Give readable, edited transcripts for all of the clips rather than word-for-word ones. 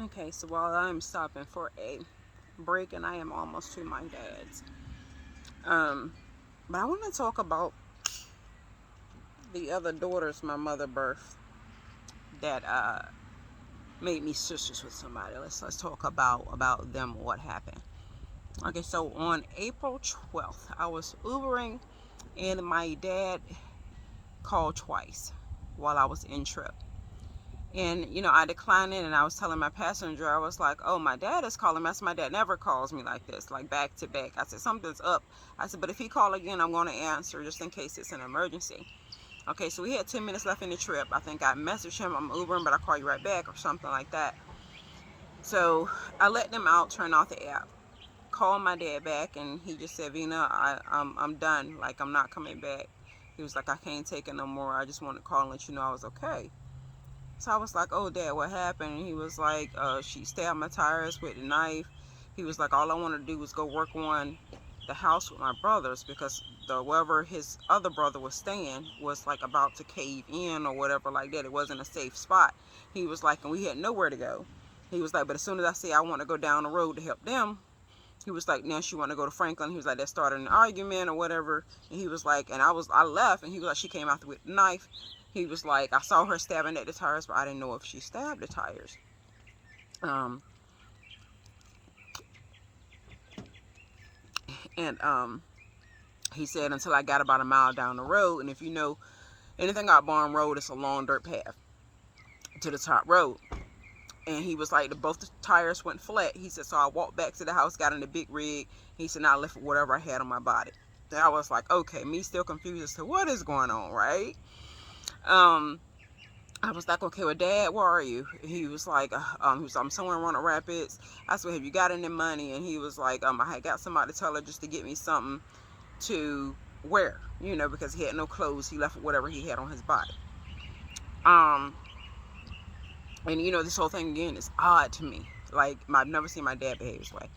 Okay, so while I'm stopping for a break and I am almost to my dad's, um, but I want to talk about the other daughters my mother birthed that made me sisters with somebody. Let's talk about them. What happened? Okay, so on April 12th, I was Ubering and my dad called twice while I was in trip. And, I declined it and I was telling my passenger, I was like, oh, my dad is calling me. I said, my dad never calls me like this, like back to back. I said, something's up. I said, but if he call again, I'm going to answer just in case it's an emergency. Okay, so we had 10 minutes left in the trip. I think I messaged him, I'm Ubering, but I'll call you right back or something like that. So I let them out, turn off the app, called my dad back, and he just said, Vina, I'm done. Like, I'm not coming back. He was like, I can't take it no more. I just want to call and let you know I was okay. So I was like, oh, Dad, what happened? And he was like, she stabbed my tires with a knife. He was like, all I want to do was go work on the house with my brothers because wherever his other brother was staying was like about to cave in or whatever like that. It wasn't a safe spot. He was like, and we had nowhere to go. He was like, but as soon as I say I want to go down the road to help them, he was like, now she want to go to Franklin. He was like, that started an argument or whatever. And he was like, and I left, and he was like, she came out with a knife. He was like, I saw her stabbing at the tires, but I didn't know if she stabbed the tires. Um, and he said until I got about a mile down the road, and if you know anything about Barn Road, it's a long dirt path to the top road. And he was like, both the tires went flat. He said, so I walked back to the house, got in the big rig. He said, now I left whatever I had on my body. And I was like, okay, me still confused as to what is going on, right? Um, I was like, okay, well, Dad, where are you? He was like, I'm somewhere in Roanoke Rapids. I said, have you got any money? And he was like, I had got somebody to tell her just to get me something to wear, because he had no clothes. He left whatever he had on his body. Um, and this whole thing again is odd to me. Like, I've never seen my dad behave this way.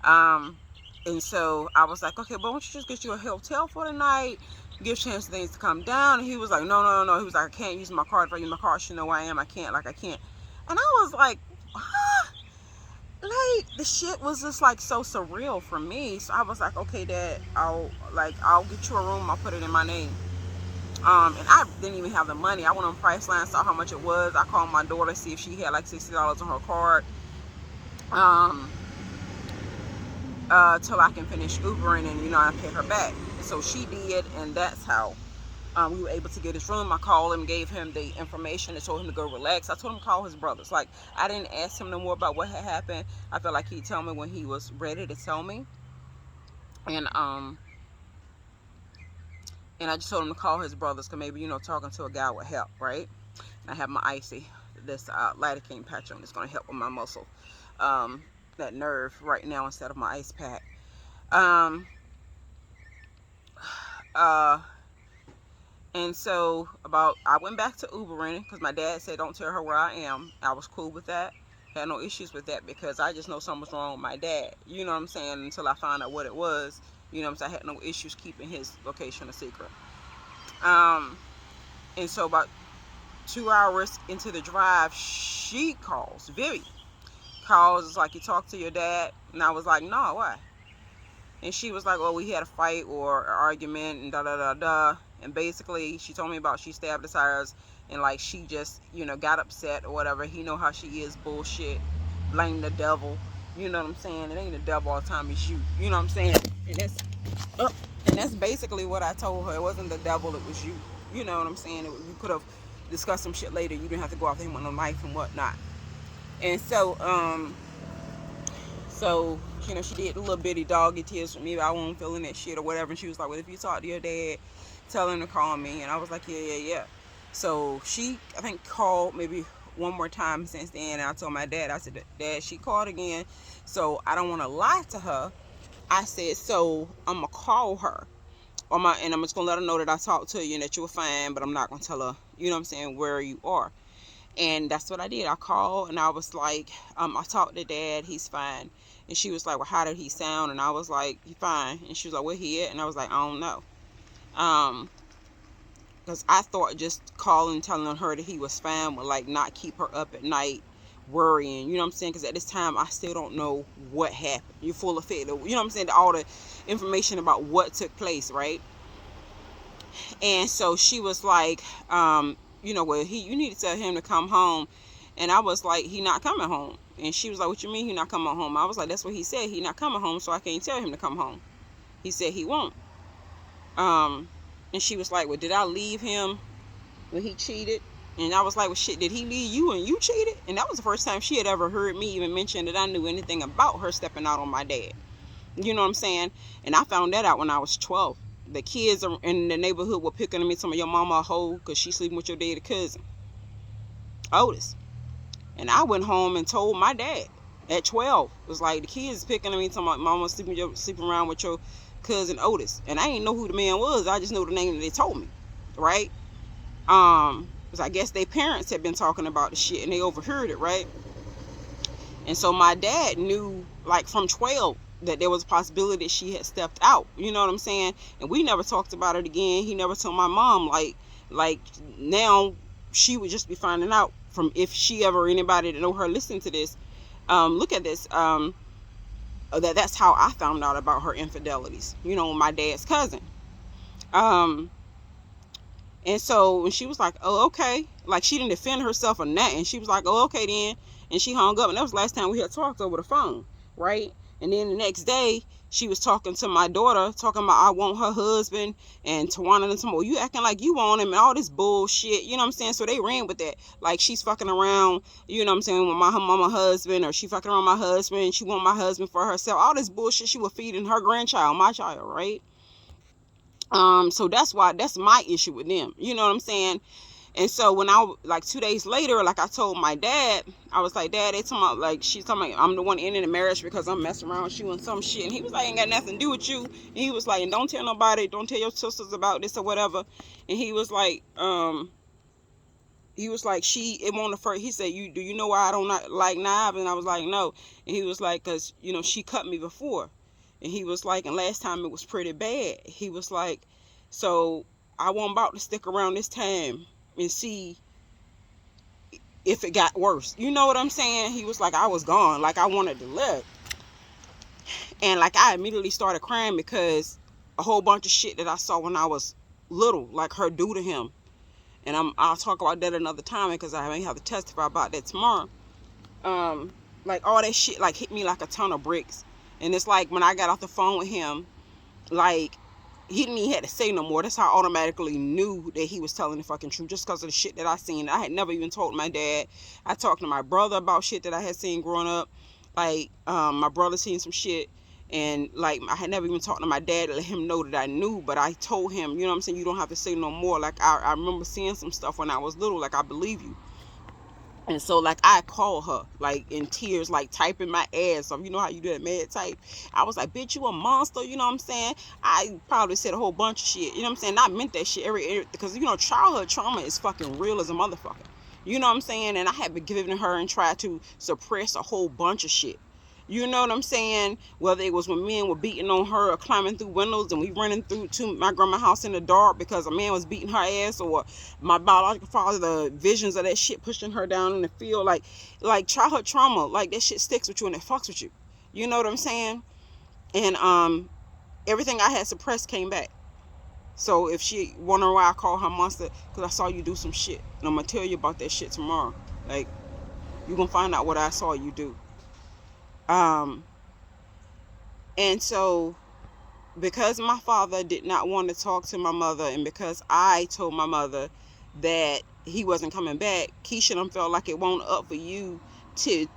Um, and so I was like, okay, but why don't you just get you a hotel for the night, give chance things to come down? And he was like, no, no, no, no. He was like, I can't use my card. If I use my card, she know where I am. I can't. Like, I can't. And I was like, huh? Like, the shit was just like so surreal for me. So I was like, okay, Dad, I'll get you a room. I'll put it in my name. And I didn't even have the money. I went on Priceline, saw how much it was. I called my daughter, see if she had like $60 on her card. Um, till I can finish Ubering and I pay her back. So she did, and that's how we were able to get his room. I called him, gave him the information, and told him to go relax. I told him to call his brothers. Like, I didn't ask him no more about what had happened. I felt like he'd tell me when he was ready to tell me, and I just told him to call his brothers because maybe talking to a guy would help, right? And I have my icy, this lidocaine patch on. It's gonna help with my muscle, that nerve right now instead of my ice pack. Um, uh, And so I went back to Ubering because my dad said, don't tell her where I am. I was cool with that. Had no issues with that because I just know something was wrong with my dad. You know what I'm saying? Until I found out what it was. You know what I'm saying? I had no issues keeping his location a secret. Um, and so about 2 hours into the drive, she calls. Vivi calls. It's like, you talk to your dad? And I was like, no, why? And she was like, oh, we had a fight or an argument and da da da da. And basically, she told me about she stabbed the tires and like she just, got upset or whatever. He know how she is, bullshit, blame the devil. You know what I'm saying? It ain't the devil all the time, it's you. You know what I'm saying? And that's, and that's basically what I told her. It wasn't the devil, it was you. You know what I'm saying? We could have discussed some shit later. You didn't have to go after him with no knife and whatnot. And so, she did a little bitty doggy tears for me, but I wasn't feeling that shit or whatever. And she was like, well, if you talk to your dad, tell him to call me. And I was like, yeah, yeah, yeah. So she, I think, called maybe one more time since then. And I told my dad, I said, Dad, she called again. So I don't want to lie to her. I said, so I'm going to call her. And I'm just going to let her know that I talked to you and that you were fine, but I'm not going to tell her, you know what I'm saying, where you are. And that's what I did. I called and I was like, I talked to Dad, he's fine. And she was like, well, how did he sound? And I was like, he's fine. And she was like, where he at? And I was like, I don't know. Because I thought just calling, telling her that he was fine would like not keep her up at night worrying, you know what I'm saying? Because at this time, I still don't know what happened. You're full of it, you know what I'm saying? All the information about what took place, right? And so she was like, you know, well, you need to tell him to come home. And I was like, he not coming home. And she was like, what you mean he not coming home? I was like, that's what he said. He not coming home, so I can't tell him to come home. He said he won't. And she was like, well, did I leave him when he cheated? And I was like, well, shit, did he leave you and you cheated? And that was the first time she had ever heard me even mention that I knew anything about her stepping out on my dad. You know what I'm saying? And I found that out when I was 12. The kids in the neighborhood were picking on me, some of your mama a hoe because she's sleeping with your daddy cousin, Otis. And I went home and told my dad at 12. It was like, the kids picking on me, talking about mama sleeping around with your cousin Otis. And I didn't know who the man was. I just know the name that they told me, right? Because I guess their parents had been talking about the shit and they overheard it, right? And so my dad knew, like, from 12 that there was a possibility that she had stepped out. You know what I'm saying? And we never talked about it again. He never told my mom, like now she would just be finding out from if she ever, anybody to know her listening to this. Look at this. That's how I found out about her infidelities. You know, my dad's cousin. And so when she was like, oh, okay. Like, she didn't defend herself or nothing. She was like, oh, okay then. And she hung up. And that was the last time we had talked over the phone, right? And then the next day, she was talking to my daughter, talking about I want her husband, and Tawana and some more. You acting like you want him and all this bullshit. You know what I'm saying? So they ran with that. Like, she's fucking around, you know what I'm saying, with my mama husband, or she fucking around my husband. She want my husband for herself. All this bullshit she was feeding her grandchild, my child, right? So that's my issue with them. You know what I'm saying? And so when like 2 days later, like I told my dad, I was like, Dad, they talking about, like, she's talking about I'm the one ending the marriage because I'm messing around with you and some shit. And he was like, ain't got nothing to do with you. And he was like, and don't tell nobody, don't tell your sisters about this or whatever. And he was like, it won't affect. He said, do you know why I don't like Nav? And I was like, no. And he was like, because, you know, she cut me before. And he was like, and last time it was pretty bad. He was like, so I wasn't about to stick around this time and see if it got worse. You know what I'm saying? He was like, I was gone. Like, I wanted to live. And like, I immediately started crying because a whole bunch of shit that I saw when I was little, like her do to him. And I'll talk about that another time because I may have to testify about that tomorrow. Like, all that shit like hit me like a ton of bricks. And it's like when I got off the phone with him, like, he didn't even have to say no more. That's how I automatically knew that he was telling the fucking truth, just because of the shit that I seen. I had never even told my dad. I talked to my brother about shit that I had seen growing up. Like, my brother seen some shit, and like, I had never even talked to my dad to let him know that I knew, but I told him, you know what I'm saying, you don't have to say no more. Like, I remember seeing some stuff when I was little, like, I believe you. And so, like, I called her, like, in tears, like, typing my ass off. You know how you do that mad type? I was like, bitch, you a monster, you know what I'm saying? I probably said a whole bunch of shit, you know what I'm saying? I meant that shit because, you know, childhood trauma is fucking real as a motherfucker. You know what I'm saying? And I had been giving her and tried to suppress a whole bunch of shit. You know what I'm saying? Whether it was when men were beating on her or climbing through windows and we running through to my grandma's house in the dark because a man was beating her ass, or my biological father, the visions of that shit pushing her down in the field. Like childhood trauma, like that shit sticks with you and it fucks with you. You know what I'm saying? And everything I had suppressed came back. So if she wondering why I call her monster, because I saw you do some shit. And I'm going to tell you about that shit tomorrow. Like, you're going to find out what I saw you do. And so, because my father did not want to talk to my mother, and because I told my mother that he wasn't coming back, Keisha done felt like it won't up to you to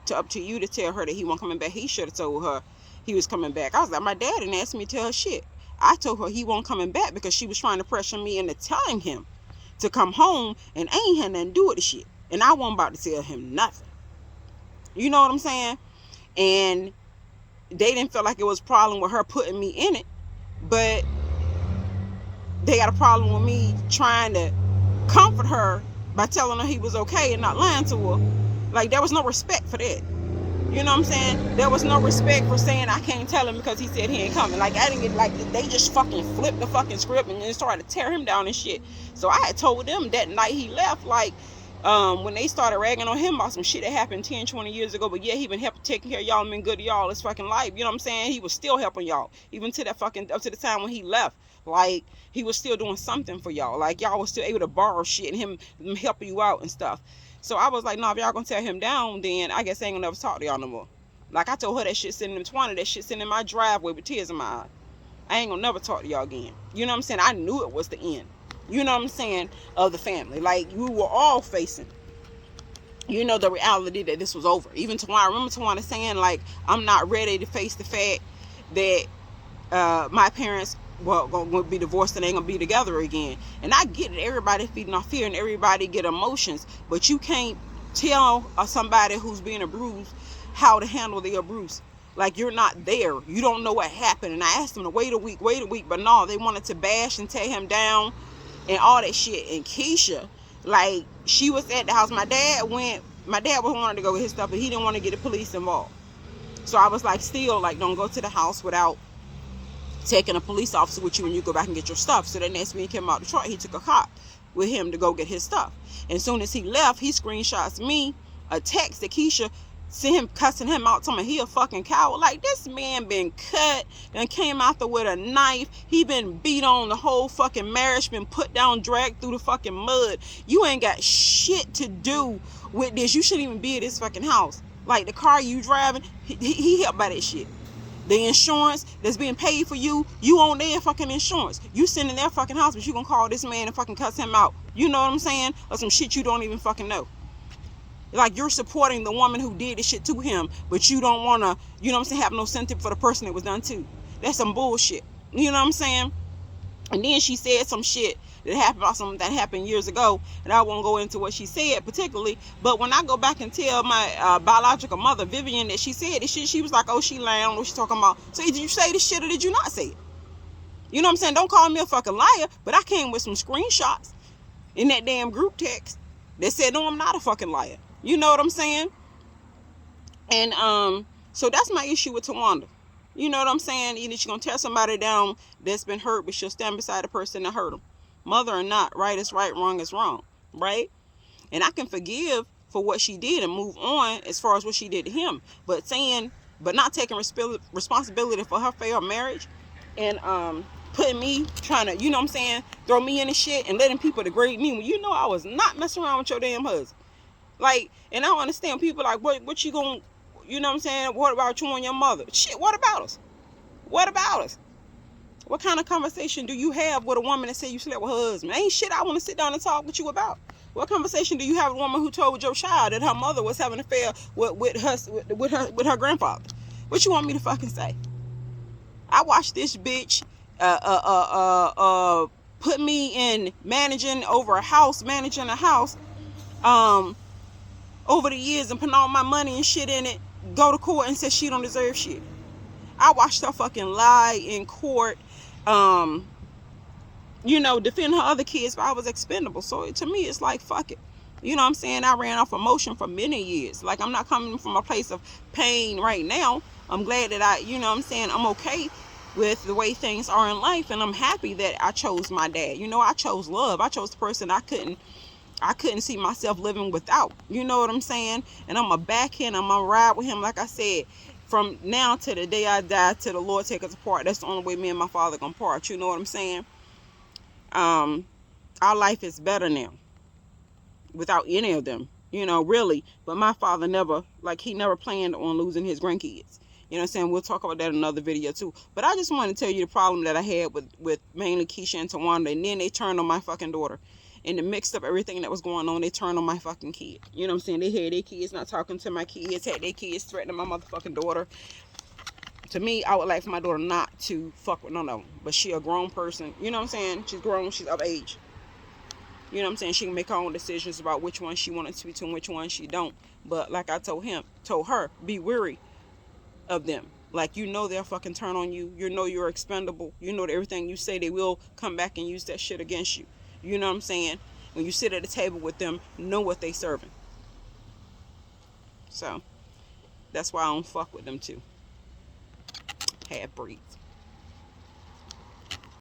tell her that he wasn't coming back. He should have told her he was coming back. I was like, my dad didn't ask me to tell her shit. I told her he wasn't coming back because she was trying to pressure me into telling him to come home, and I ain't had nothing to do with the shit. And I wasn't about to tell him nothing. You know what I'm saying? And they didn't feel like it was a problem with her putting me in it, but they got a problem with me trying to comfort her by telling her he was okay and not lying to her. Like, there was no respect for that. You know what I'm saying? There was no respect for saying I can't tell him because he said he ain't coming. Like, I didn't get, like, they just fucking flipped the fucking script and then started to tear him down and shit. So I had told them that night he left, like, when they started ragging on him about some shit that happened 10, 20 years ago, but yeah, he been helping taking care of y'all and been good to y'all his fucking life. You know what I'm saying? He was still helping y'all, even to that fucking, up to the time when he left. Like, he was still doing something for y'all. Like, y'all was still able to borrow shit and him helping you out and stuff. So I was like, no, if y'all gonna tear him down, then I guess I ain't gonna never talk to y'all no more. Like, I told her that shit sitting in Tawana, that shit sitting in my driveway with tears in my eyes. I ain't gonna never talk to y'all again. You know what I'm saying? I knew it was the end. You know what I'm saying? Of the family. Like, we were all facing, you know, the reality that this was over. Even Tawana, I remember Tawana saying, like, I'm not ready to face the fact that my parents were going to be divorced and they ain't going to be together again. And I get it. Everybody feeding off fear and everybody get emotions. But you can't tell somebody who's being abused how to handle the abuse. Like, you're not there. You don't know what happened. And I asked them to wait a week. But no, they wanted to bash and tear him down and all that shit. And Keisha, like, she was at the house. My dad was wanting to go get his stuff, but he didn't want to get the police involved. So I was like, still, like, don't go to the house without taking a police officer with you when you go back and get your stuff. So then next week he came out of Detroit, he took a cop with him to go get his stuff. And as soon as he left, he screenshots me a text that Keisha sent him, cussing him out, telling me he a fucking coward. Like, this man been cut and came out there with a knife. He been beat on, the whole fucking marriage been put down, dragged through the fucking mud. You ain't got shit to do with this. You shouldn't even be at this fucking house. Like, the car you driving, he helped by that shit. The insurance that's being paid for you, you own their fucking insurance. You sitting in their fucking house, but you gonna call this man and fucking cuss him out. You know what I'm saying? Or some shit you don't even fucking know. Like, you're supporting the woman who did this shit to him, but you don't want to, you know what I'm saying, have no sympathy for the person that was done to. That's some bullshit. You know what I'm saying? And then she said some shit that happened about something that happened years ago, and I won't go into what she said particularly, but when I go back and tell my biological mother, Vivian, that she said this shit, she was like, oh, she lying on what she's talking about. So did you say this shit or did you not say it? You know what I'm saying? Don't call me a fucking liar, but I came with some screenshots in that damn group text that said, no, I'm not a fucking liar. You know what I'm saying? And so that's my issue with Tawanda. You know what I'm saying? Either she's going to tear somebody down that's been hurt, but she'll stand beside the person that hurt them. Mother or not, right is right, wrong is wrong, right? And I can forgive for what she did and move on as far as what she did to him. But not taking responsibility for her failed marriage and putting me, trying to, you know what I'm saying, throw me in the shit and letting people degrade me when you know I was not messing around with your damn husband. Like, and I don't understand people like, what you gonna, you know what I'm saying? What about you and your mother? Shit, what about us? What about us? What kind of conversation do you have with a woman that said you slept with her husband? Ain't shit I want to sit down and talk with you about. What conversation do you have with a woman who told your child that her mother was having an affair with her grandfather? What you want me to fucking say? I watched this bitch put me in managing a house over the years and putting all my money and shit in it, go to court and say she don't deserve shit. I watched her fucking lie in court, you know, defend her other kids, but I was expendable. So to me, it's like, fuck it. You know what I'm saying? I ran off emotion for many years. Like, I'm not coming from a place of pain right now. I'm glad that you know what I'm saying, I'm okay with the way things are in life, and I'm happy that I chose my dad. You know, I chose love. I chose the person I couldn't see myself living without. You know what I'm saying? And I'm a back him. I'm gonna ride with him, like I said, from now to the day I die, till the Lord take us apart. That's the only way me and my father gonna part. You know what I'm saying? Our life is better now without any of them, you know, really. But my father he never planned on losing his grandkids. You know what I'm saying? We'll talk about that in another video too. But I just want to tell you the problem that I had with mainly Keisha and Tawanda. And then they turned on my fucking daughter. And it mixed up everything that was going on. They turned on my fucking kid. You know what I'm saying? They had their kids not talking to my kids. Had their kids threatening my motherfucking daughter. To me, I would like for my daughter not to fuck with none of them. But she a grown person. You know what I'm saying? She's grown. She's of age. You know what I'm saying? She can make her own decisions about which one she wants to be to and which one she don't. But like I told her, be wary of them. Like, you know, they'll fucking turn on you. You know you're expendable. You know that everything you say, they will come back and use that shit against you. You know what I'm saying? When you sit at the table with them, know what they serving. So that's why I don't fuck with them too. Half breeds.